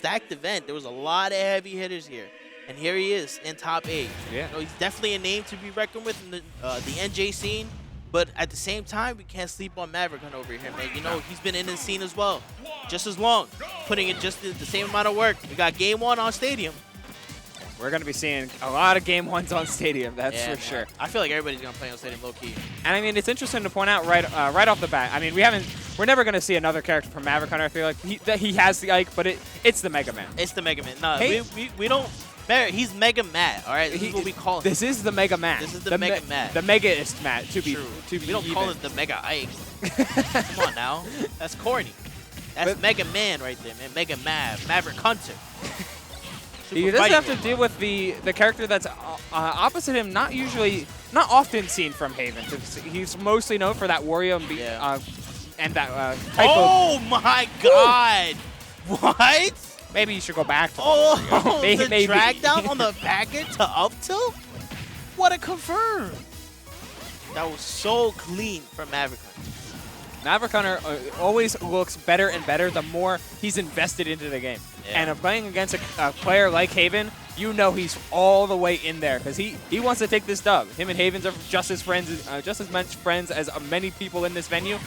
stacked event. There was a lot of heavy hitters here. And here he is in top 8. Yeah. You know, he's definitely a name to be reckoned with in the NJ scene. But at the same time, we can't sleep on MaverickHunter over here, man. You know, he's been in the scene as well, just as long, putting in just the same amount of work. We got Game 1 on Stadium. We're going to be seeing a lot of Game 1s on Stadium, that's for sure. I feel like everybody's going to play on Stadium low-key. And I mean, it's interesting to point out right off the bat. I mean, we're never going to see another character from MaverickHunter. I feel like he has the Ike, but it's the MegaMan. It's the MegaMan. No, we don't. He's MegaMat, all right? This is what we call him. This is the MegaMat. This is the MegaMat. The Megaist Mat, to be True. To be We don't call it the Mega Ike. Come on now. That's corny. That's MegaMan right there, man. MaverickHunter. He doesn't have to deal with the character that's opposite him, not often seen from Haven. He's mostly known for that Wario and that type of... my God! What? Maybe you should go back to the drag down on the back end to up tilt? What a confirm. That was so clean from MaverickHunter. MaverickHunter always looks better and better the more he's invested into the game. Yeah. And playing against a player like Haven, you know he's all the way in there because he wants to take this dub. Him and Haven are just as much friends as many people in this venue.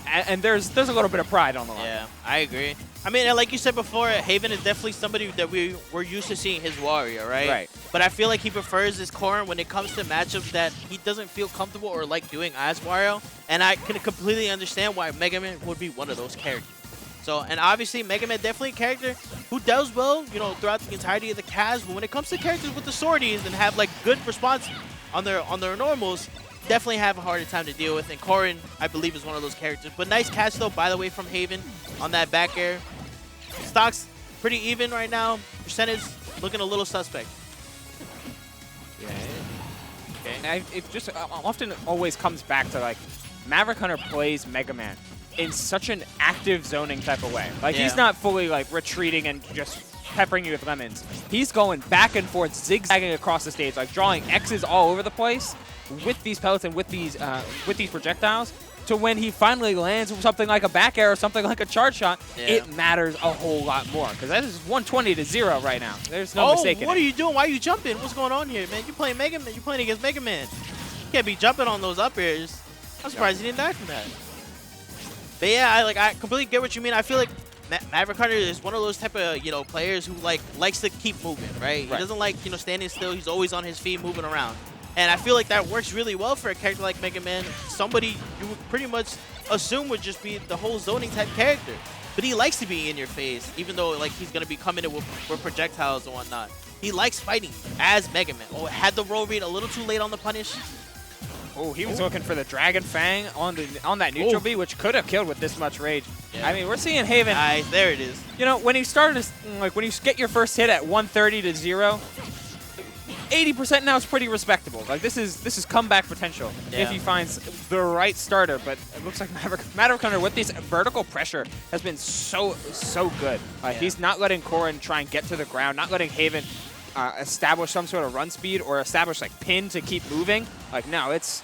And there's a little bit of pride on the line. Yeah, I agree. I mean, like you said before, Haven is definitely somebody that we're used to seeing his Wario, right? Right. But I feel like he prefers his Corrin when it comes to matchups that he doesn't feel comfortable or like doing as Wario. And I can completely understand why MegaMan would be one of those characters. So, and obviously, MegaMan definitely a character who does well, you know, throughout the entirety of the cast. But when it comes to characters with the swordies and have like good response on their normals, definitely have a harder time to deal with. And Corrin, I believe, is one of those characters. But nice catch, though, by the way, from Haven on that back air. Stock's pretty even right now. Percentage looking a little suspect. Yeah. Okay. It just often always comes back to, like, MaverickHunter plays MegaMan in such an active zoning type of way. Like, he's not fully, like, retreating and just peppering you with lemons. He's going back and forth, zigzagging across the stage, like drawing X's all over the place with these pellets and with these projectiles, to when he finally lands something like a back air or something like a charge shot, it matters a whole lot more. Because that is 120 to 0 right now. There's no mistake in it. What are you doing? Why are you jumping? What's going on here, man? You're playing MegaMan. You're playing against MegaMan. You can't be jumping on those up airs. I'm surprised he didn't die from that. But yeah, I completely get what you mean. I feel like MaverickHunter is one of those type of, you know, players who likes to keep moving, right? He doesn't like, you know, standing still. He's always on his feet moving around. And I feel like that works really well for a character like MegaMan, somebody you would pretty much assume would just be the whole zoning type character. But he likes to be in your face, even though like he's going to be coming in with projectiles and whatnot. He likes fighting as MegaMan. Oh, had the roll read a little too late on the punish. Oh, he was looking for the Dragon Fang on that neutral B, which could have killed with this much rage. Yeah. I mean, we're seeing Haven. Nice, there it is. You know, when he started, like when you get your first hit at 130 to 0, 80% now is pretty respectable. Like this is comeback potential if he finds the right starter. But it looks like MaverickHunter with this vertical pressure has been so good. He's not letting Corrin try and get to the ground, not letting Haven establish some sort of run speed or establish like pin to keep moving. Like no, it's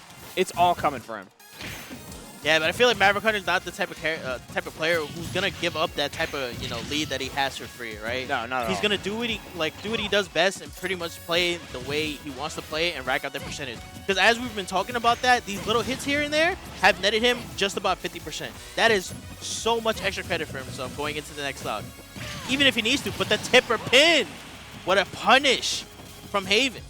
all coming for him. Yeah, but I feel like MaverickHunter is not the type of player who's gonna give up that type of lead that he has for free, right? No, not at all. He's gonna do what he does best and pretty much play the way he wants to play and rack out that percentage. Because as we've been talking about that, these little hits here and there have netted him just about 50%. That is so much extra credit for himself going into the next stock. Even if he needs to, put the tip or pin. What a punish from Haven.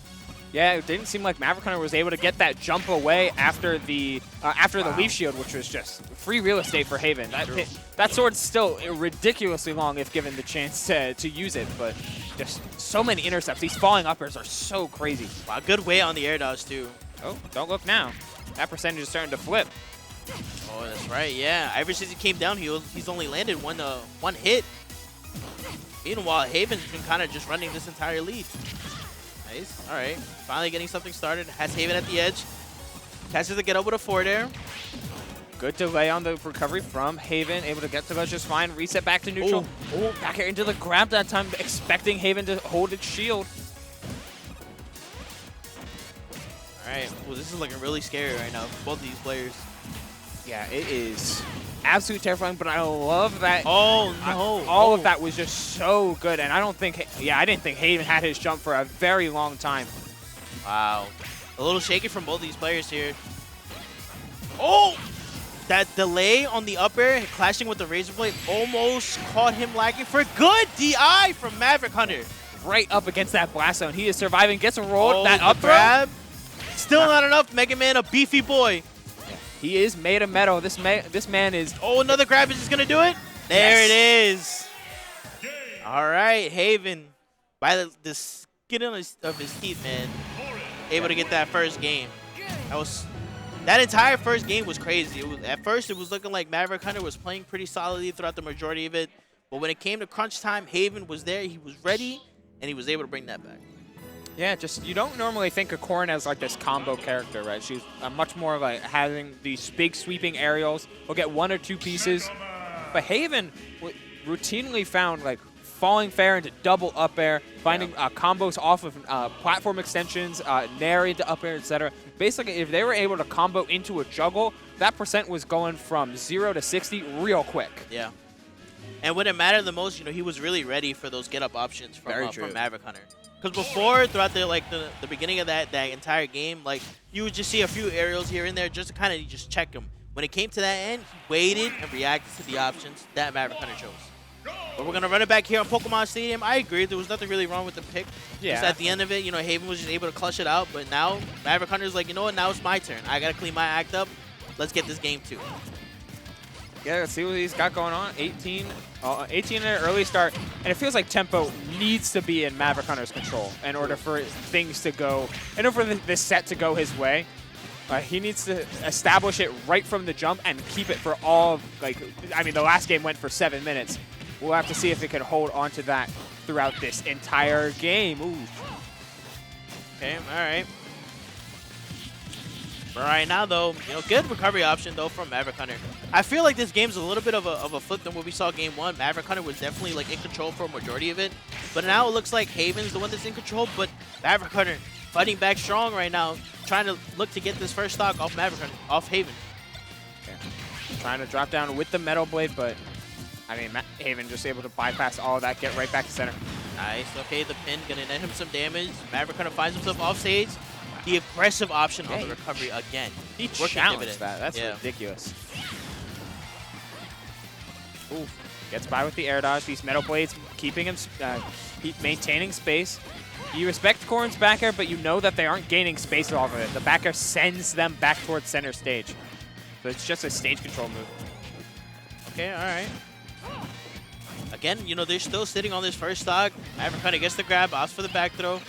Yeah, it didn't seem like MaverickHunter was able to get that jump away after the Leaf Shield, which was just free real estate for Haven. That sword's still ridiculously long if given the chance to use it, but just so many intercepts. These falling uppers are so crazy. Wow, good weight on the air dodge too. Oh, don't look now. That percentage is starting to flip. Oh, that's right, yeah. Ever since he came down, he's only landed one hit. Meanwhile, Haven's been kind of just running this entire lead. Nice. All right. Finally getting something started. Has Haven at the edge. Catches to get over the forward air. Good delay on the recovery from Haven. Able to get to ledge just fine. Reset back to neutral. Oh, back here into the grab that time. Expecting Haven to hold its shield. All right. Well, this is looking really scary right now for both of these players. Yeah, it is absolutely terrifying, but I love that. Oh, no. All of that was just so good, and I don't think, I didn't think Haven had his jump for a very long time. Wow. A little shaky from both these players here. Oh! That delay on the up air, clashing with the Razor Blade, almost caught him lagging for good DI from MaverickHunter. Right up against that blast zone. He is surviving, gets a roll, Oh, that up grab. Still not enough. MegaMan, a beefy boy. He is made of metal. This man is... Oh, another grab. Is just going to do it? There it is. All right, Haven. By the skin of his teeth, man. Able to get that first game. That entire first game was crazy. At first, it was looking like MaverickHunter was playing pretty solidly throughout the majority of it. But when it came to crunch time, Haven was there. He was ready, and he was able to bring that back. Yeah, just you don't normally think of Corrin as like this combo character, right? She's much more like having these big sweeping aerials. We'll get 1 or 2 pieces. But Haven routinely found like falling fair into double up air, finding combos off of platform extensions, nair into up air, etc. Basically, if they were able to combo into a juggle, that percent was going from 0 to 60 real quick. Yeah. And when it mattered the most, he was really ready for those get-up options from MaverickHunter. Because before, throughout the beginning of that entire game, like you would just see a few aerials here and there just to kind of just check him. When it came to that end, he waited and reacted to the options that MaverickHunter chose. But we're going to run it back here on Pokemon Stadium. I agree. There was nothing really wrong with the pick. Yeah. Just at the end of it, Haven was just able to clutch it out. But now, MaverickHunter's like, you know what? Now it's my turn. I got to clean my act up. Let's get this game too. Yeah, let's see what he's got going on. 18 in an early start. And it feels like tempo needs to be in MaverickHunter's control in order for things to go, in order for this set to go his way. He needs to establish it right from the jump and keep it for all, the last game went for 7 minutes. We'll have to see if it can hold on to that throughout this entire game. Ooh. Okay, all right. But right now, though, good recovery option, though, from MaverickHunter. I feel like this game's a little bit of a flip than what we saw game 1. MaverickHunter was definitely, in control for a majority of it. But now it looks like Haven's the one that's in control, but MaverickHunter fighting back strong right now, trying to look to get this first stock off off Haven. Okay. Trying to drop down with the Metal Blade, but, Haven just able to bypass all of that, get right back to center. Nice. Okay, the pin going to net him some damage. MaverickHunter finds himself off stage. The aggressive option on the recovery again. He challenged that. That's ridiculous. Ooh, gets by with the air dodge. These Metal Blades keeping him, maintaining space. You respect Corrin's back air, but you know that they aren't gaining space off of it. The back air sends them back towards center stage. So it's just a stage control move. Okay, all right. Again, they're still sitting on this first stock. MaverickHunter gets the grab, opts for the back throw.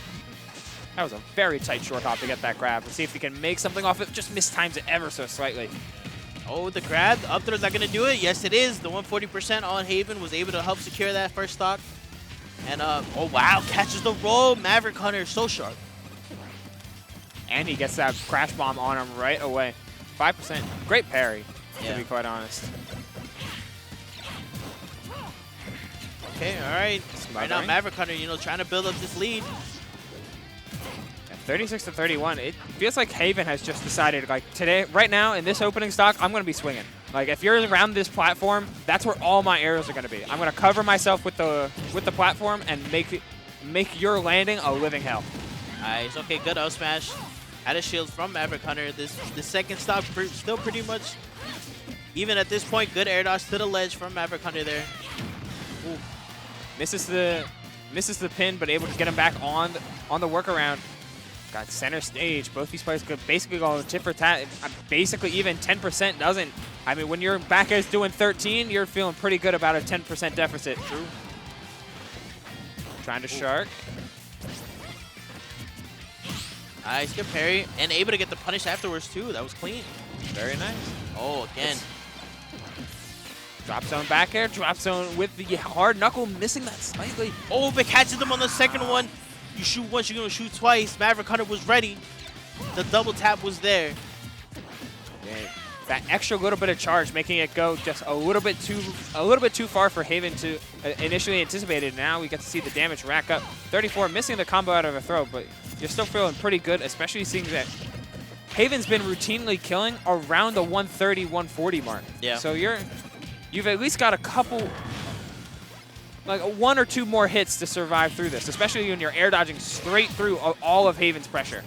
That was a very tight short hop to get that grab. Let's see if he can make something off it. Just mistimes it ever so slightly. Oh, the grab. The up throw is not going to do it. Yes, it is. The 140% on Haven was able to help secure that first stock. And, oh, wow. Catches the roll. MaverickHunter so sharp. And he gets that crash bomb on him right away. 5%. Great parry, to be quite honest. Okay, all right. Right now, MaverickHunter, trying to build up this lead. 36 to 31. It feels like Haven has just decided, today, right now, in this opening stock, I'm going to be swinging. If you're around this platform, that's where all my arrows are going to be. I'm going to cover myself with the platform and make your landing a living hell. Nice. Okay, good up smash. Out of shield from MaverickHunter. The second stock still pretty much, even at this point, good air dodge to the ledge from MaverickHunter there. Ooh. Misses the pin, but able to get him back on the workaround. Got center stage. Both these players could basically go tit for tat. Basically, even 10% doesn't. When your back air is doing 13, you're feeling pretty good about a 10% deficit. True. Trying to shark. Nice, good parry. And able to get the punish afterwards, too. That was clean. Very nice. Oh, again. Drop zone back air. Drop zone with the hard knuckle. Missing that slightly. Oh, but catches them on the second one. You shoot once, you're going to shoot twice. MaverickHunter was ready. The double tap was there. Yeah, that extra little bit of charge, making it go just a little bit too far for Haven to initially anticipate it. Now we get to see the damage rack up. 34, missing the combo out of a throw, but you're still feeling pretty good, especially seeing that Haven's been routinely killing around the 130, 140 mark. Yeah. So you've at least got a couple, like 1 or 2 more hits to survive through this, especially when you're air dodging straight through all of Haven's pressure.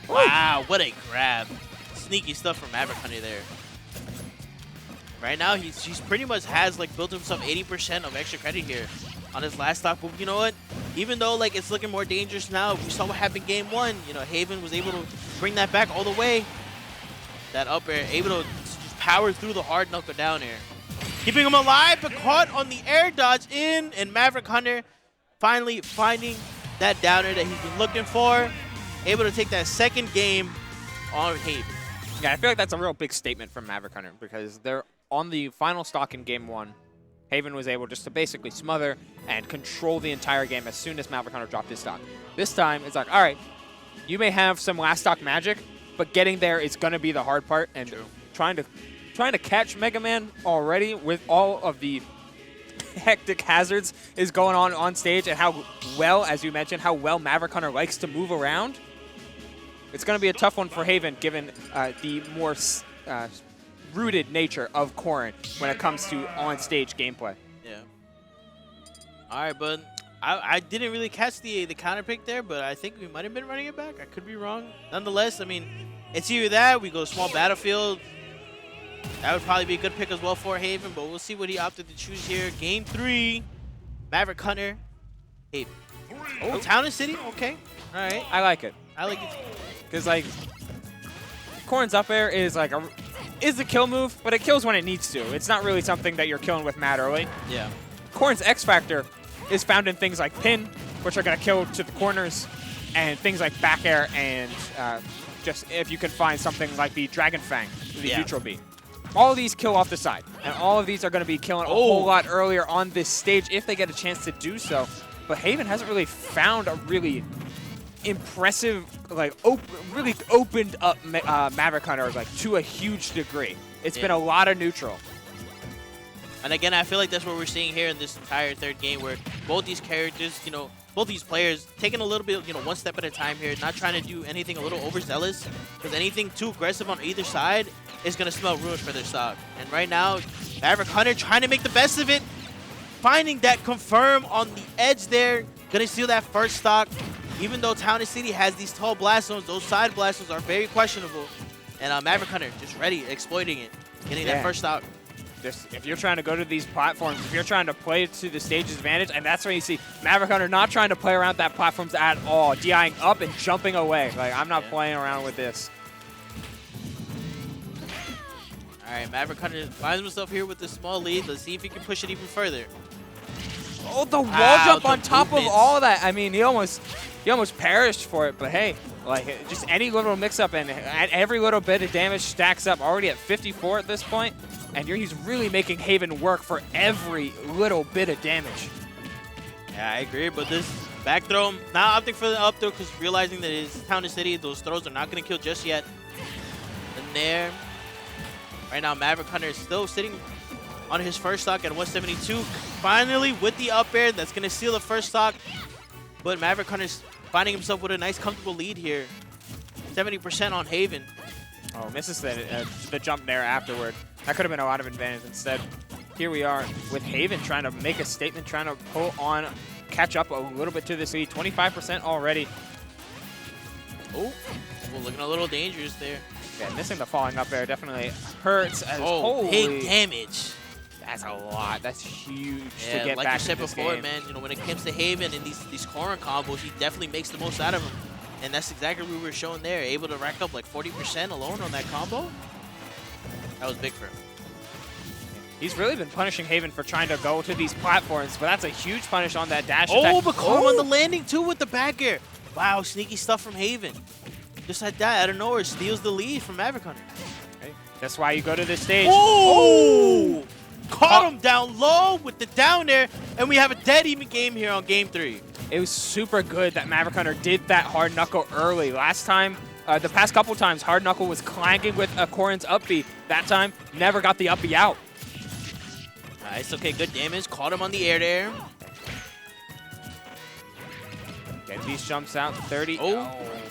Wow, what a grab. Sneaky stuff from MaverickHunter there. Right now, he's pretty much has like built himself 80% of extra credit here on his last stock. But you know what? Even though like it's looking more dangerous now, we saw what happened game 1. You know, Haven was able to bring that back all the way. That up air, able to just power through the hard knuckle down air. Keeping him alive, but caught on the air dodge in, and MaverickHunter finally finding that down air that he's been looking for. Able to take that second game on Haven. Yeah, I feel like that's a real big statement from MaverickHunter because they're on the final stock in game 1. Haven was able just to basically smother and control the entire game as soon as MaverickHunter dropped his stock. This time, it's like, all right, you may have some last stock magic, but getting there is going to be the hard part. And trying to catch MegaMan already with all of the hectic hazards is going on stage, and how well, as you mentioned, how well MaverickHunter likes to move around. It's going to be a tough one for Haven given the more rooted nature of Corrin when it comes to on-stage gameplay. Yeah. All right, but I didn't really catch the counter pick there, but I think we might have been running it back. I could be wrong. Nonetheless, I mean, it's either that, we go small battlefield. That would probably be a good pick as well for Haven, but we'll see what he opted to choose here. Game 3, Maverick Haven. Oh, Town and City? Okay. All right. I like it. I like it. Because, like, Corrin's up air is like is a kill move, but it kills when it needs to. It's not really something that you're killing with mad early. Yeah. Corrin's X Factor is found in things like pin, which are going to kill to the corners, and things like back air, and just if you can find something like the Dragon Fang, the neutral B. All of these kill off the side, and all of these are going to be killing a whole lot earlier on this stage if they get a chance to do so. But Haven hasn't really found a really impressive, like, really opened up MaverickHunter like to a huge degree. It's been a lot of neutral. And again, I feel like that's what we're seeing here in this entire third game, where both these characters, you know, both these players taking a little bit, you know, one step at a time here, not trying to do anything a little overzealous, because anything too aggressive on either side is going to smell ruined for their stock. And right now, MaverickHunter trying to make the best of it, finding that confirm on the edge there, going to steal that first stock. Even though Town and City has these tall blast zones, those side blast zones are very questionable. And MaverickHunter just ready, exploiting it, getting that first stock. Just, if you're trying to go to these platforms, if you're trying to play to the stage's advantage, and that's when you see MaverickHunter not trying to play around that platforms at all, DIing up and jumping away. Like, I'm not playing around with this. All right, MaverickHunter finds himself here with this small lead. Let's see if he can push it even further. Oh, the wall jump on top of all of that. I mean, he almost perished for it, but hey, like, just any little mix-up and every little bit of damage stacks up. Already at 54 at this point, and he's really making Haven work for every little bit of damage. Yeah, I agree, but this back throw, not opting for the up throw because realizing that it's Town and City, those throws are not going to kill just yet. And there, right now, MaverickHunter is still sitting on his first stock at 172. Finally, with the up air, that's going to steal the first stock. But MaverickHunter's finding himself with a nice, comfortable lead here. 70% on Haven. Oh, misses the jump there afterward. That could have been a lot of advantage. Instead, here we are with Haven trying to make a statement, trying to pull on, catch up a little bit to this lead. 25% already. Oh, well, looking a little dangerous there. Yeah, missing the falling up air definitely hurts. As, big damage. That's a lot. That's huge to Yeah, get like back you said in this before, game. man, you know, when it comes to Haven and these Corrin combos, he definitely makes the most out of them. And that's exactly what we were showing there. Able to rack up like 40% alone on that combo. That was big for him. He's really been punishing Haven for trying to go to these platforms, but that's a huge punish on that dash attack. Oh, but caught him on the landing too with the back air. Wow, sneaky stuff from Haven. Just like that, out of nowhere, steals the lead from MaverickHunter. Okay. That's why you go to this stage. Oh! Caught him down low with the down air, and we have a dead even game here on game 3. It was super good that MaverickHunter did that hard knuckle early. Last time, the past couple times, hard knuckle was clanking with Corrin's up B. That time, never got the up B out. Nice, okay, good damage. Caught him on the air there. Get these jumps out, 30. Oh.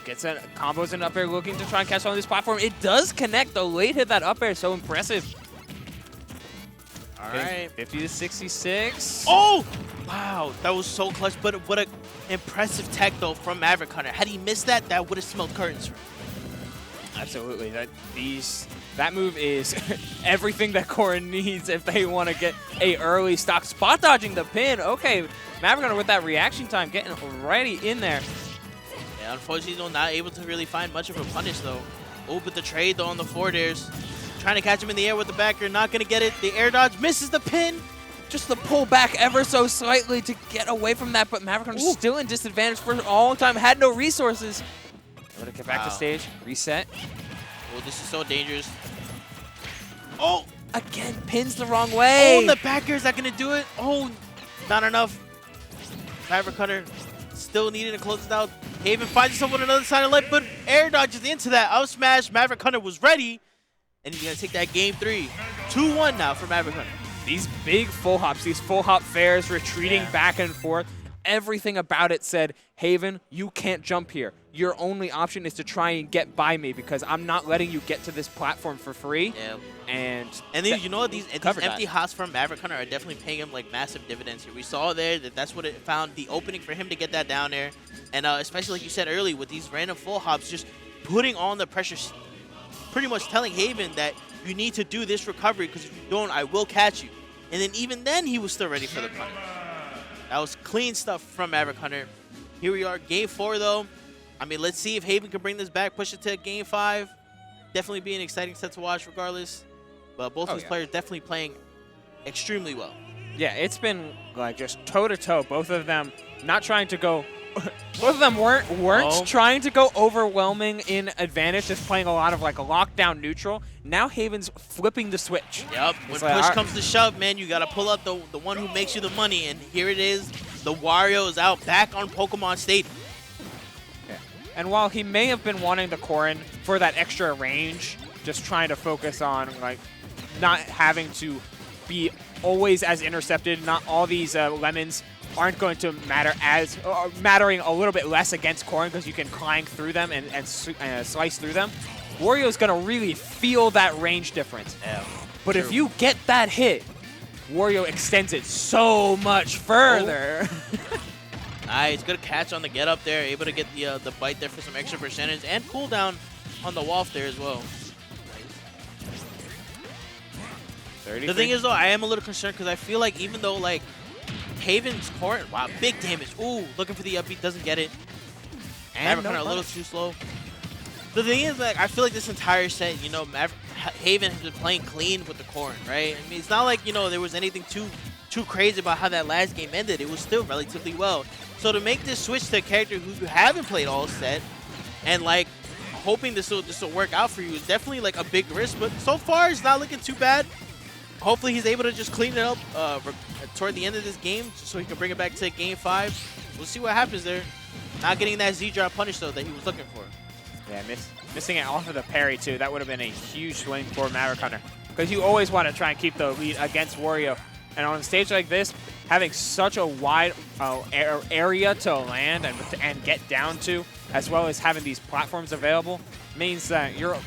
gets a combos in up air, looking to try and catch on this platform. It does connect. The late hit that up air, so impressive. All right. 50 to 66. Oh! Wow, that was so clutch, but what an impressive tech, though, from MaverickHunter. Had he missed that, that would have smelled curtains. Absolutely. That move is everything that Corrin needs if they want to get a early stock. Spot dodging the pin. Okay, MaverickHunter with that reaction time getting already in there. Yeah, unfortunately, though, not able to really find much of a punish, though. Oh, but the trade, though, on the forward airs. Trying to catch him in the air with the backer, not going to get it. The air dodge misses the pin. Just the pull back ever so slightly to get away from that, but MaverickHunter still in disadvantage for a long time, had no resources. Able to get back to stage, reset. Oh, this is so dangerous. Oh! Again, pins the wrong way. Oh, the backer, is that going to do it? Oh, not enough. MaverickHunter still needing to close it out. Haven finds himself on another side of light, but air dodges into that. Out smash, MaverickHunter was ready, and he's going to take that game 3. 2-1 now for MaverickHunter. These big full hops, these full hop fairs, retreating back and forth, everything about it said, Haven, you can't jump here. Your only option is to try and get by me because I'm not letting you get to this platform for free. Yeah. And these, you know what, these empty hops from MaverickHunter are definitely paying him like massive dividends here. We saw there that's what it found, the opening for him to get that down there. And especially like you said earlier, with these random full hops, just putting on the pressure, pretty much telling Haven that you need to do this recovery because if you don't, I will catch you. And then even then, he was still ready for the punish. That was clean stuff from MaverickHunter. Here we are, game 4 though. I mean, let's see if Haven can bring this back, push it to game 5. Definitely be an exciting set to watch regardless. But both these players definitely playing extremely well. Yeah, it's been like just toe-to-toe. Both of them not trying to go... Both of them weren't trying to go overwhelming in advantage, just playing a lot of like a lockdown neutral. Now Haven's flipping the switch. Yep, when push comes to shove, man, you got to pull up the one who makes you the money. And here it is. The Wario is out back on Pokemon Stadium. Yeah. And while he may have been wanting the Corrin for that extra range, just trying to focus on like not having to be always as intercepted, not all these lemons aren't going to matter as mattering a little bit less against Corrin because you can climb through them and slice through them. Wario's going to really feel that range difference. Yeah, but if you get that hit, Wario extends it so much further. Nice, good catch on the get up there, able to get the bite there for some extra percentage and cooldown on the Wolf there as well. Nice. The thing is though, I am a little concerned because I feel like even though like Haven's Corrin, wow, big damage. Ooh, looking for the upbeat, doesn't get it. And MaverickHunter a little too slow. The thing is, like, I feel like this entire set, you know, Haven has been playing clean with the Corrin, right? I mean, it's not like, you know, there was anything too crazy about how that last game ended. It was still relatively well. So to make this switch to a character who you haven't played all set, and like hoping this will work out for you is definitely like a big risk. But so far, it's not looking too bad. Hopefully, he's able to just clean it up toward the end of this game so he can bring it back to game 5. We'll see what happens there. Not getting that Z-drop punish, though, that he was looking for. Yeah, missing it off of the parry, too. That would have been a huge swing for MaverickHunter because you always want to try and keep the lead against Wario. And on a stage like this, having such a wide area to land and get down to, as well as having these platforms available, means that you're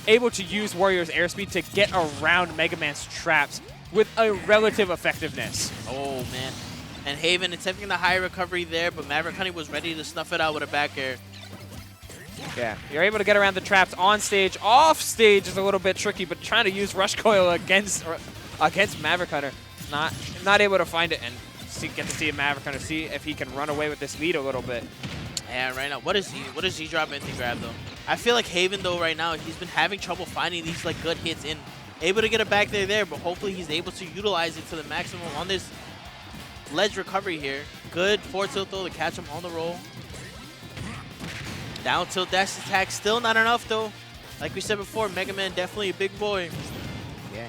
able to use Wario's airspeed to get around MegaMan's traps with a relative effectiveness. Oh, man. And Haven attempting the high recovery there, but MaverickHunter was ready to snuff it out with a back air. Yeah, you're able to get around the traps on stage. Off stage is a little bit tricky, but trying to use Rush Coil against MaverickHunter, not able to find it and get to see MaverickHunter, see if he can run away with this lead a little bit. Yeah, right now, what is Z-drop anti grab though? I feel like Haven though right now, he's been having trouble finding these like good hits in. Able to get it back there, but hopefully he's able to utilize it to the maximum on this ledge recovery here. Good forward tilt though to catch him on the roll. Down tilt dash attack, still not enough though. Like we said before, MegaMan definitely a big boy. Yeah.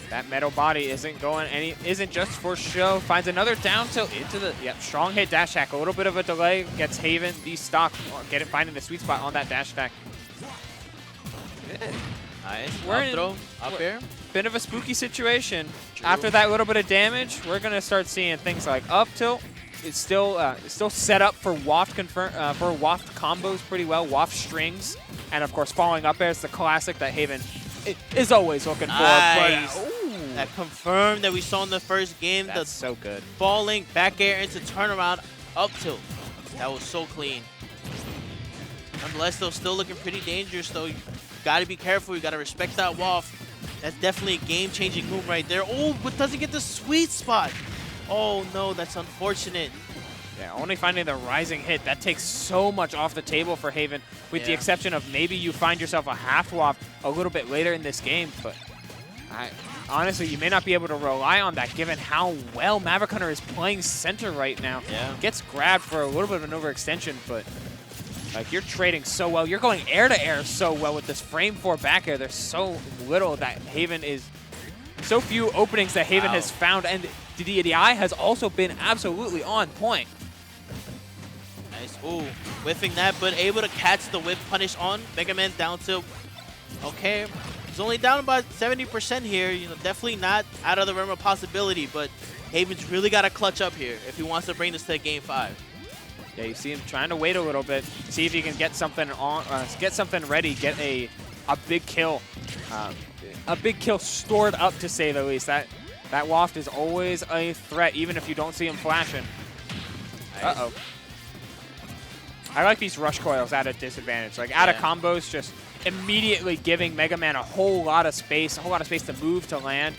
That metal body isn't just for show. Finds another down tilt into the strong hit dash attack. A little bit of a delay gets Haven the stock, finding the sweet spot on that dash attack. Good. Nice. Up air. Bit of a spooky situation. True. After that little bit of damage, we're gonna start seeing things like up tilt, it's still set up for waft combos pretty well, waft strings, and of course following up air is the classic that Haven is always looking for. Nice. But, that confirmed that we saw in the first game. That's so good. Falling back air into turnaround up tilt. That was so clean. Nonetheless, though, still looking pretty dangerous, though. You got to be careful. You got to respect that waft. That's definitely a game-changing move right there. Oh, but doesn't get the sweet spot. Oh, no, that's unfortunate. Yeah, only finding the rising hit. That takes so much off the table for Haven, with the exception of maybe you find yourself a half waft a little bit later in this game. But honestly, you may not be able to rely on that given how well MaverickHunter is playing center right now. Yeah. Gets grabbed for a little bit of an overextension, but like you're trading so well. You're going air to air so well with this frame 4 back air. There's so little that Haven is, so few openings that Haven has found, and the DI has also been absolutely on point. Nice. Ooh, whiffing that, but able to catch the whip punish on. MegaMan down to, okay. He's only down about 70% here. You know, definitely not out of the realm of possibility, but Haven's really got to clutch up here if he wants to bring this to game 5. Yeah, you see him trying to wait a little bit, see if he can get something on, get something ready, get a big kill stored up, to say the least. That waft is always a threat, even if you don't see him flashing. Nice. Uh-oh. I like these rush coils at a disadvantage. Like, out of combos, just immediately giving MegaMan a whole lot of space to move, to land.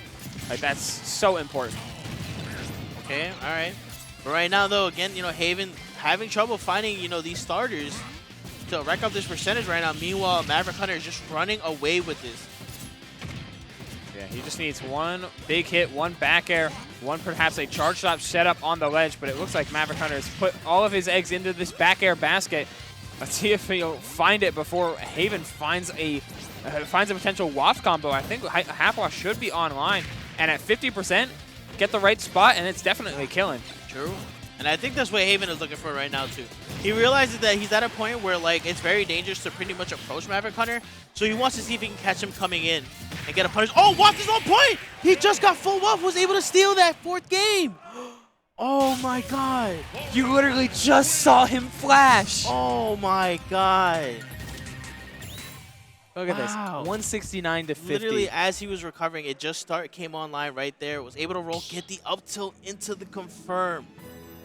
Like, that's so important. Okay, all right. But right now, though, again, you know, Haven having trouble finding, you know, these starters to rack up this percentage right now. Meanwhile, MaverickHunter is just running away with this. Yeah, he just needs one big hit, one back air, one perhaps a charge shot set up on the ledge, but it looks like MaverickHunter has put all of his eggs into this back air basket. Let's see if he'll find it before Haven finds a potential waft combo. I think half waft should be online, and at 50%, get the right spot, and it's definitely killing. True. And I think that's what Haven is looking for right now, too. He realizes that he's at a point where, like, it's very dangerous to pretty much approach MaverickHunter, so he wants to see if he can catch him coming in and get a punish. Oh, Waft is on point! He just got full Waft, was able to steal that 4th game! Oh, my God. You literally just saw him flash! Oh, my God. Look at this, 169 to 50. Literally, as he was recovering, it just came online right there. Was able to roll, get the up tilt into the confirm.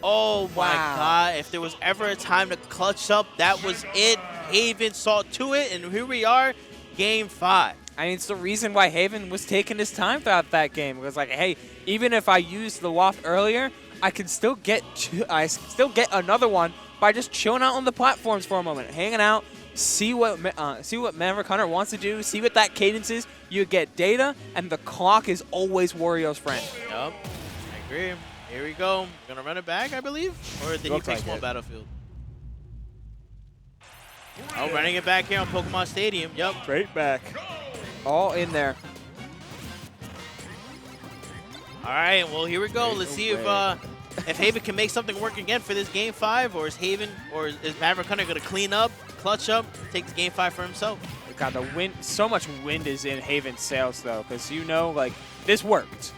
Oh my God, if there was ever a time to clutch up, that was it. Haven saw to it, and here we are, game 5. I mean, it's the reason why Haven was taking his time throughout that game. It was like, hey, even if I used the waft earlier, I can still get another one by just chilling out on the platforms for a moment, hanging out, see what MaverickHunter wants to do, see what that cadence is. You get data, and the clock is always Wario's friend. Yup, I agree. Here we go. Gonna run it back, I believe? Or did he take small battlefield? Oh, running it back here on Pokemon Stadium. Yup. Straight back. All in there. All right, well, here we go. Let's see if Haven can make something work again for this game 5, or is MaverickHunter gonna clean up, clutch up, take this game 5 for himself? God, the wind, so much wind is in Haven's sails, though, because you know, like, this worked.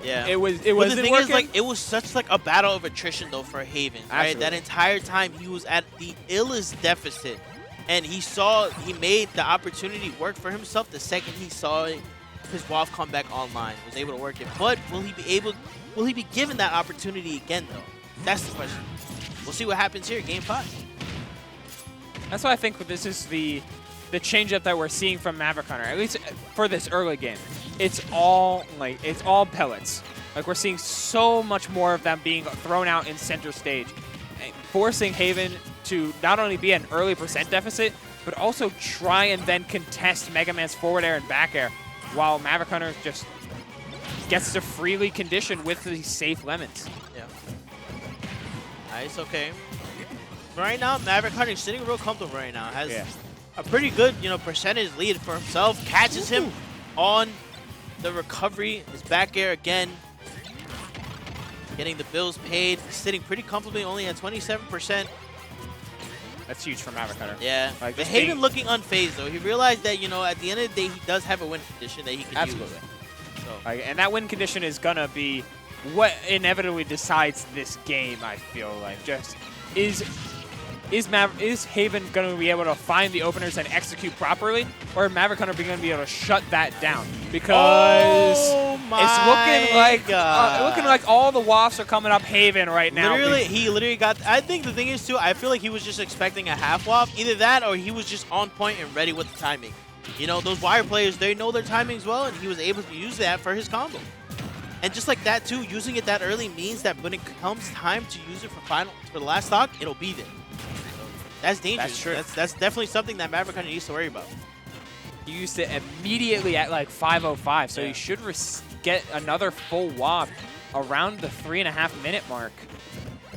Yeah, it was. The thing is, like, it was such like a battle of attrition though for Haven. Right, that entire time he was at the illest deficit, and he made the opportunity work for himself the second he saw his waft come back online. Was able to work it, but will he be given that opportunity again though? That's the question. We'll see what happens here, game 5. That's why I think this is the changeup that we're seeing from MaverickHunter, at least for this early game. It's all pellets. Like, we're seeing so much more of them being thrown out in center stage, forcing Haven to not only be an early percent deficit, but also try and then contest MegaMan's forward air and back air, while MaverickHunter just gets to freely condition with these safe lemons. Yeah. Nice, okay. Right now, MaverickHunter is sitting real comfortable right now. Has a pretty good, percentage lead for himself. Catches him on the recovery. His back air again. Getting the bills paid. Sitting pretty comfortably, only at 27%. That's huge for MaverickHunter. Yeah. Like, but Haven looking unfazed, though. He realized that, at the end of the day, he does have a win condition that he can use. So. And that win condition is going to be what inevitably decides this game, I feel like. Just is Haven going to be able to find the openers and execute properly, or MaverickHunter going to be able to shut that down? Because it's looking like all the wafts are coming up Haven right now. He literally got. I think the thing is too. I feel like he was just expecting a half waft, either that or he was just on point and ready with the timing. You know, those Wire players, they know their timings well, and he was able to use that for his combo. And just like that too, using it that early means that when it comes time to use it for the last stock, it'll be there. That's dangerous. That's true. That's definitely something that MaverickHunter needs to worry about. You used it immediately at like 5:05, so you should get another full waft around the 3.5-minute mark.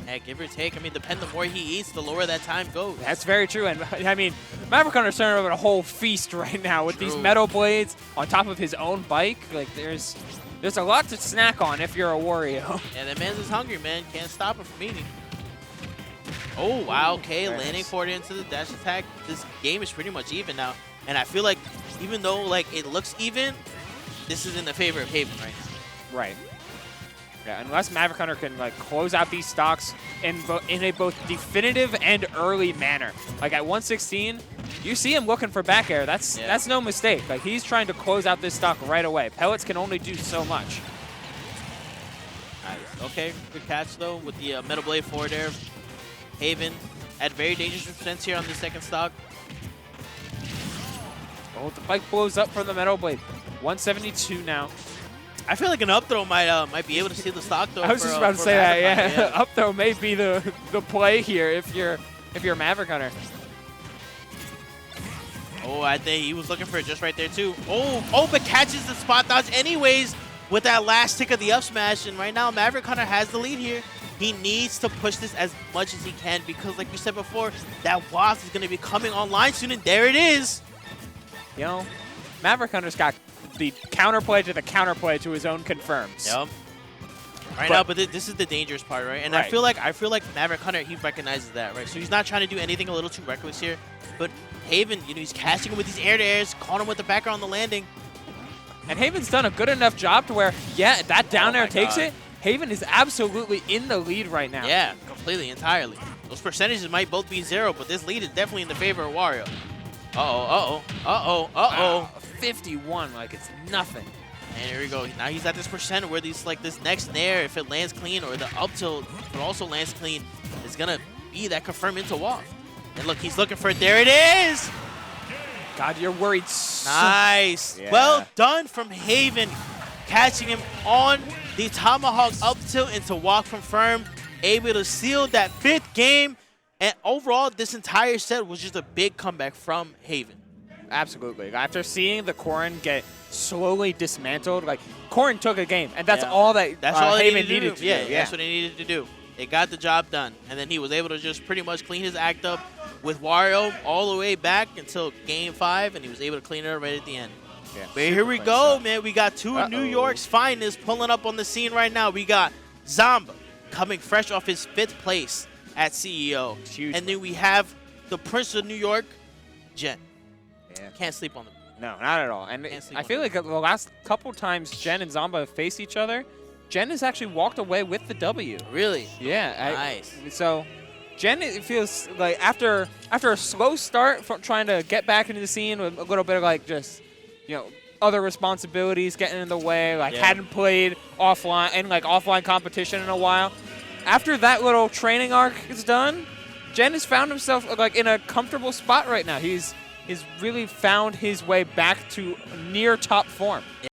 Yeah, give or take. I mean, the more he eats, the lower that time goes. That's very true. And I mean, MaverickHunter's turning over a whole feast right now with these metal blades on top of his own bike. Like there's a lot to snack on if you're a Wario. Yeah, that man's just hungry, man. Can't stop him from eating. Oh, wow, okay, landing forward into the dash attack. This game is pretty much even now. And I feel like even though like it looks even, this is in the favor of Haven right now. Right. Yeah, unless MaverickHunter can like close out these stocks in a both definitive and early manner. Like at 116, you see him looking for back air. That's no mistake. Like he's trying to close out this stock right away. Pellets can only do so much. Nice. Okay, good catch though with the metal blade forward air. Haven at very dangerous percents here on the second stock. Oh, the bike blows up from the metal blade. 172 now. I feel like an up throw might be able to see the stock though. I was just about to say that. Yeah, up throw may be the play here if you're MaverickHunter. Oh, I think he was looking for it just right there too. Oh, but catches the spot dodge anyways with that last tick of the up smash. And right now, MaverickHunter has the lead here. He needs to push this as much as he can because, like we said before, that waft is going to be coming online soon, and there it is. You know, MaverickHunter's got the counterplay to the counterplay to his own confirms. Yep. Right now, but this is the dangerous part, right? And I feel like MaverickHunter, he recognizes that, right? So he's not trying to do anything a little too reckless here. But Haven, you know, he's catching him with these air-to-airs, caught him with the backer on the landing. And Haven's done a good enough job to where, yeah, that down air takes it. Haven is absolutely in the lead right now. Yeah, completely, entirely. Those percentages might both be 0, but this lead is definitely in the favor of Wario. Wow, 51, like it's nothing. And here we go. Now he's at this percent where this next nair, if it lands clean, or the up tilt, if it also lands clean, is gonna be that confirm into waft. And look, he's looking for it. There it is. God, you're worried. Nice. Yeah. Well done from Haven, catching him on the tomahawk up tilt into walk confirm, able to seal that 5th game. And overall, this entire set was just a big comeback from Haven. Absolutely. After seeing the Corrin get slowly dismantled, like Corrin took a game, and that's all that Haven needed to do. Yeah, that's what he needed to do. It got the job done, and then he was able to just pretty much clean his act up with Wario all the way back until Game 5, and he was able to clean it up right at the end. Yeah, but here we go, man. We got two of New York's finest pulling up on the scene right now. We got Zamba coming fresh off his 5th place at CEO. And then we have the Prince of New York, Jen. Yeah. Can't sleep on them. No, not at all. And I feel like the last couple times Jen and Zamba have faced each other, Jen has actually walked away with the W. Really? Yeah. Nice. So Jen, it feels like after a slow start from trying to get back into the scene with a little bit of like just, you know, other responsibilities getting in the way, like hadn't played offline competition in a while. After that little training arc is done, Jen has found himself like in a comfortable spot right now. He's really found his way back to near top form.